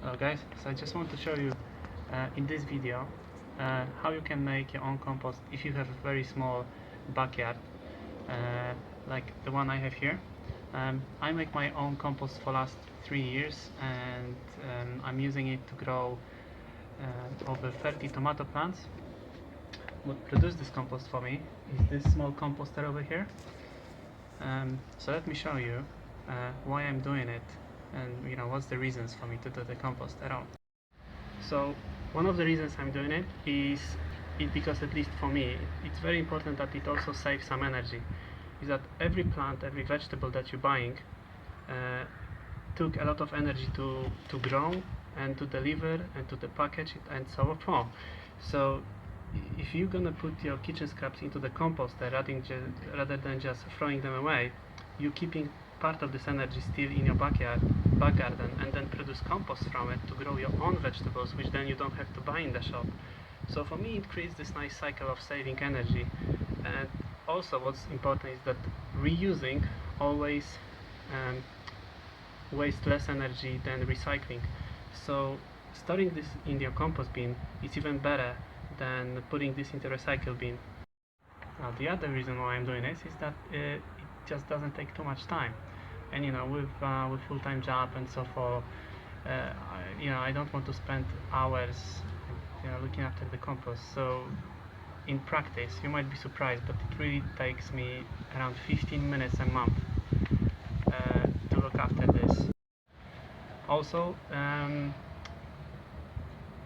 Hello guys, so I just want to show you in this video how you can make your own compost if you have a very small backyard like the one I have here. I make my own compost for last 3 years, and I'm using it to grow over 30 tomato plants. What produced this compost for me is this small composter over here. So let me show you why I'm doing it, and what's the reasons for me to do the compost at all. So one of the reasons I'm doing it is because, at least for me, it's very important that it also saves some energy. Is that every plant, every vegetable that you're buying took a lot of energy to grow and to deliver and to the package it and so on. So if you're gonna put your kitchen scraps into the composter rather than just throwing them away, you're keeping part of this energy still in your back garden, and then produce compost from it to grow your own vegetables, which then you don't have to buy in the shop. So for me, it creates this nice cycle of saving energy. And also what's important is that reusing always wastes less energy than recycling. So storing this in your compost bin is even better than putting this into a recycle bin. Now the other reason why I'm doing this is that it just doesn't take too much time, and with full-time job and so forth, I don't want to spend hours looking after the compost. So in practice, you might be surprised, but it really takes me around 15 minutes a month to look after this. Also,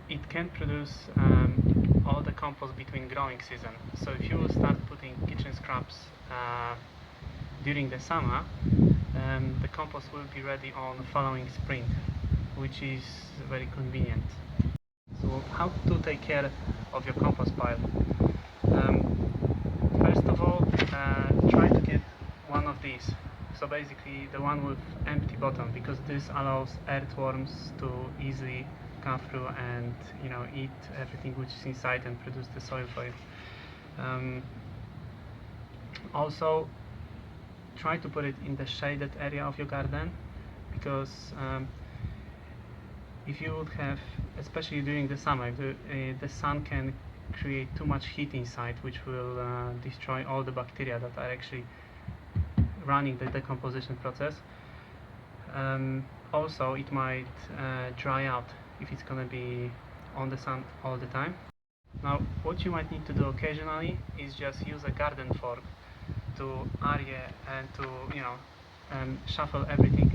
it can produce all the compost between growing season. So if you start putting kitchen scraps during the summer, the compost will be ready on the following spring, which is very convenient. So how to take care of your compost pile? First of all, try to get one of these. So basically the one with empty bottom, because this allows earthworms to easily come through and eat everything which is inside and produce the soil for you. Also, try to put it in the shaded area of your garden, because if you would have, especially during the summer, the sun can create too much heat inside, which will destroy all the bacteria that are actually running the decomposition process. Also, it might dry out if it's going to be on the sun all the time. Now, what you might need to do occasionally is just use a garden fork to area and to shuffle everything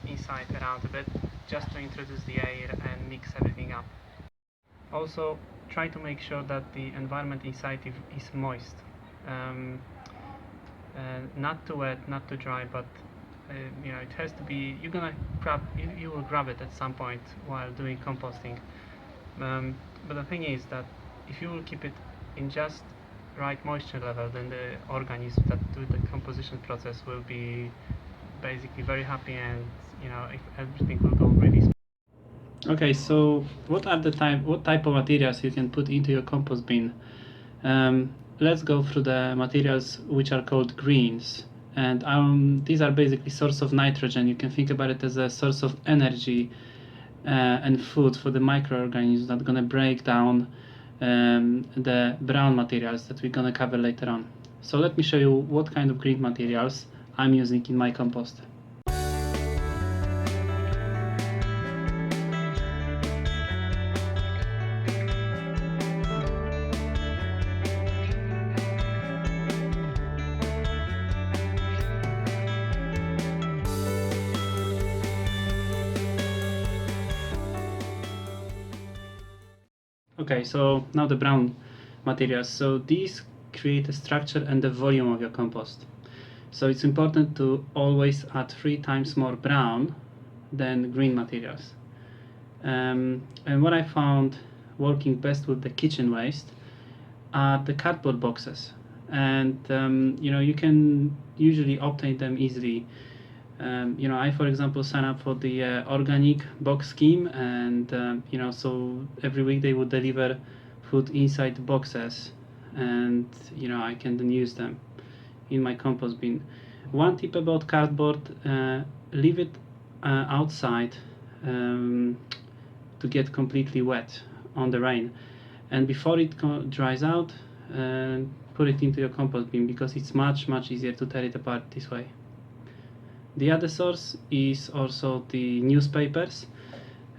inside around a bit, just to introduce the air and mix everything up. Also, try to make sure that the environment inside is moist, not too wet, not too dry, but it has to be. You will grab it at some point while doing composting. But the thing is that if you will keep it in just right moisture level, then the organisms that do the composition process will be basically very happy, and if everything will go really smooth. Okay, so what type of materials you can put into your compost bin? Let's go through the materials which are called greens, and these are basically source of nitrogen. You can think about it as a source of energy and food for the microorganisms that are going to break down the brown materials that we're going to cover later on. So let me show you what kind of green materials I'm using in my compost. Okay, so now the brown materials. So these create a structure and the volume of your compost. So it's important to always add 3 times more brown than green materials. And what I found working best with the kitchen waste are the cardboard boxes. And you can usually obtain them easily. I, for example, sign up for the organic box scheme, and so every week they would deliver food inside the boxes, and I can then use them in my compost bin. One tip about cardboard: leave it outside to get completely wet on the rain. And before it dries out, put it into your compost bin, because it's much easier to tear it apart this way. The other source is also the newspapers,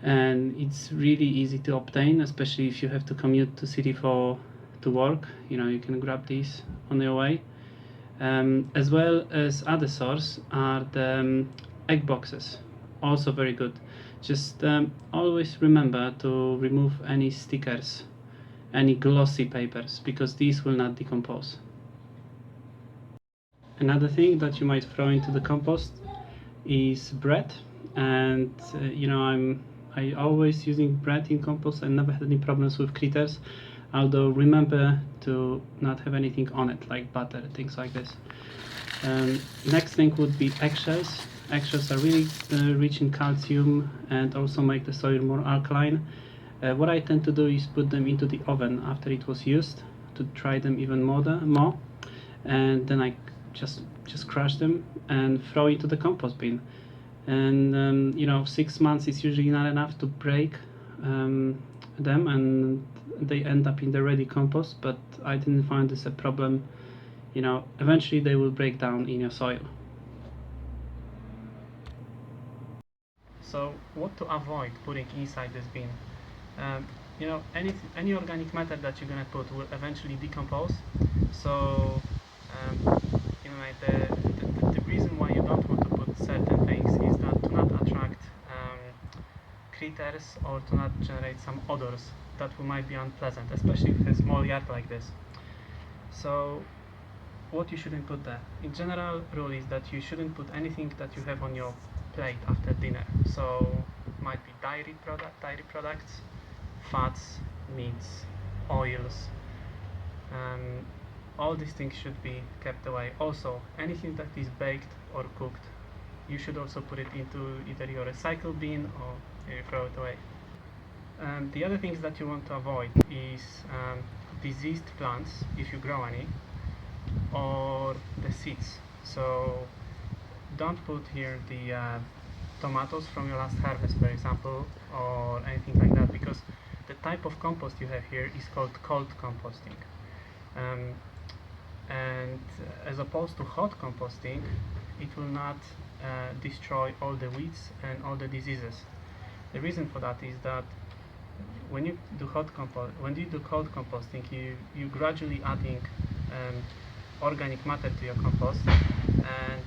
and it's really easy to obtain, especially if you have to commute to city to work. You can grab these on your way. As well as other source are the egg boxes, also very good. Just always remember to remove any stickers, any glossy papers, because these will not decompose. Another thing that you might throw into the compost is bread, and I always using bread in compost and never had any problems with critters. Although remember to not have anything on it, like butter, things like this. Next thing would be eggshells. Eggshells are really rich in calcium and also make the soil more alkaline. What I tend to do is put them into the oven after it was used to dry them even more, and then I just crush them and throw into the compost bin. And 6 months is usually not enough to break them, and they end up in the ready compost, but I didn't find this a problem. Eventually they will break down in your soil. So what to avoid putting inside this bin? Any organic matter that you're gonna put will eventually decompose. So the reason why you don't want to put certain things is that to not attract critters, or to not generate some odors that might be unpleasant, especially with a small yard like this. So what you shouldn't put there. In general, rule is that you shouldn't put anything that you have on your plate after dinner. So might be dairy products, fats, meats, oils. All these things should be kept away. Also, anything that is baked or cooked, you should also put it into either your recycle bin or you throw it away. The other things that you want to avoid is diseased plants, if you grow any, or the seeds. So don't put here the tomatoes from your last harvest, for example, or anything like that, because the type of compost you have here is called cold composting. And as opposed to hot composting, it will not destroy all the weeds and all the diseases. The reason for that is that when you do cold composting, you gradually adding organic matter to your compost, and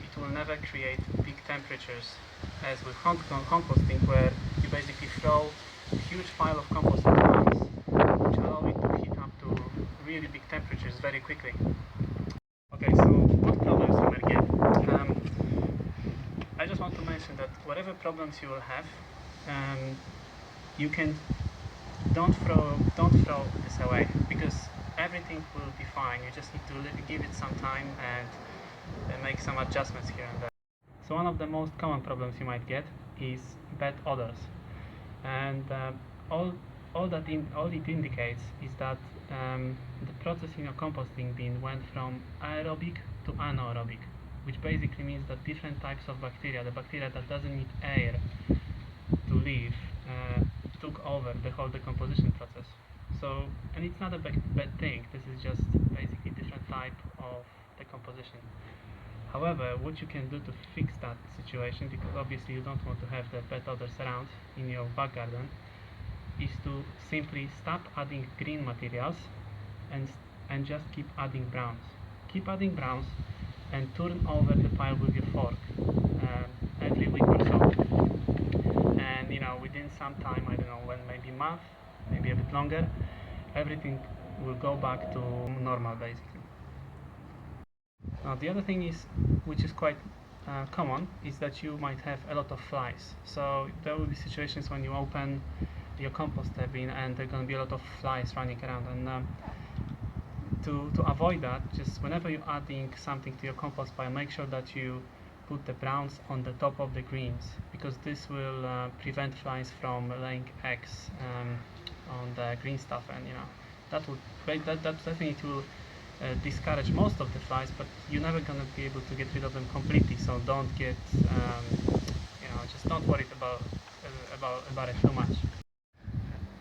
it will never create big temperatures as with hot composting, where you basically throw a huge pile of compost at once, which allow it to heat up to really big temperatures very quickly. Okay, so what problems you might get? I just want to mention that whatever problems you will have, you can don't throw this away, because everything will be fine. You just need to give it some time and make some adjustments here and there. So one of the most common problems you might get is bad odors, and all it indicates is that the process in your composting bin went from aerobic to anaerobic, which basically means that different types of bacteria, the bacteria that doesn't need air to live, took over the whole decomposition process. So, and it's not a bad thing, this is just basically different type of decomposition. However, what you can do to fix that situation, because obviously you don't want to have the bad odors around in your back garden, is to simply stop adding green materials and just keep adding browns. Keep adding browns and turn over the pile with your fork every week or so. And within some time, I don't know when, maybe a month, maybe a bit longer, everything will go back to normal basically. Now the other thing is, which is quite common, is that you might have a lot of flies. So there will be situations when you open your compost bin and there are going to be a lot of flies running around, and to avoid that, just whenever you're adding something to your compost pile, make sure that you put the browns on the top of the greens, because this will prevent flies from laying eggs on the green stuff, and that definitely will discourage most of the flies, but you're never going to be able to get rid of them completely. So don't get just don't worry about about it too much.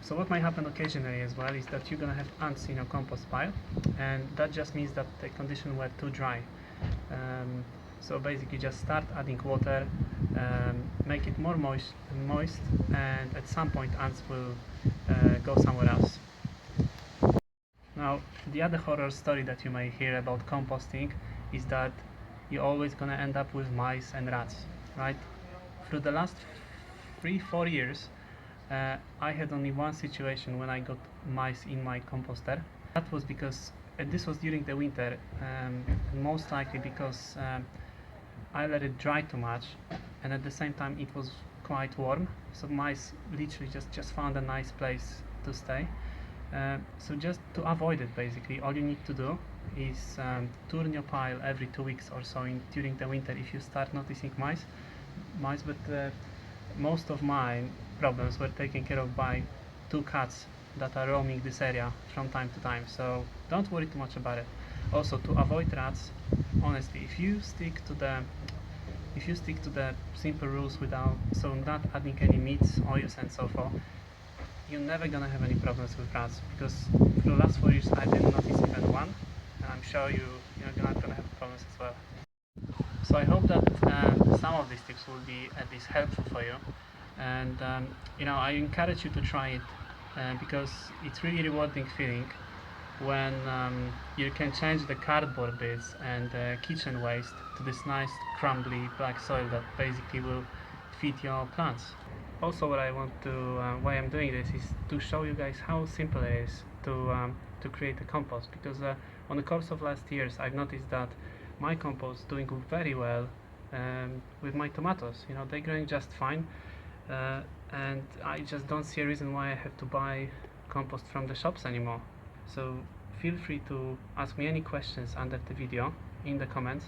So what might happen occasionally as well is that you're gonna have ants in your compost pile, and that just means that the conditions were too dry. So basically just start adding water, make it more moist, and at some point ants will go somewhere else. Now, the other horror story that you may hear about composting is that you're always gonna end up with mice and rats, right? Through the last 3-4 years, I had only one situation when I got mice in my composter. That was because, and this was during the winter, most likely because I let it dry too much, and at the same time it was quite warm, so mice literally just found a nice place to stay. So just to avoid it, basically, all you need to do is turn your pile every 2 weeks or so during the winter if you start noticing mice. But most of my problems were taken care of by 2 cats that are roaming this area from time to time, so don't worry too much about it. Also, to avoid rats, honestly, if you stick to the simple rules without not adding any meats, oils and so forth, you're never gonna have any problems with rats, because for the last 4 years I didn't notice even one, and I'm sure you're not gonna have problems as well. So I hope that some of these tips will be at least helpful for you, and I encourage you to try it because it's really rewarding feeling when you can change the cardboard bits and kitchen waste to this nice crumbly black soil that basically will feed your plants. Also, why I'm doing this is to show you guys how simple it is to create a compost, because on the course of last years I've noticed that my compost is doing very well with my tomatoes. They're growing just fine, and I just don't see a reason why I have to buy compost from the shops anymore. So feel free to ask me any questions under the video in the comments.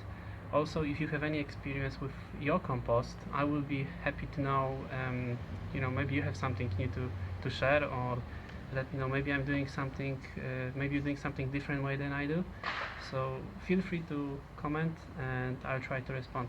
Also, if you have any experience with your compost, I will be happy to know. Maybe you have something new to share, or let me know. Maybe I'm doing something. Maybe you're doing something different way than I do. So feel free to comment, and I'll try to respond.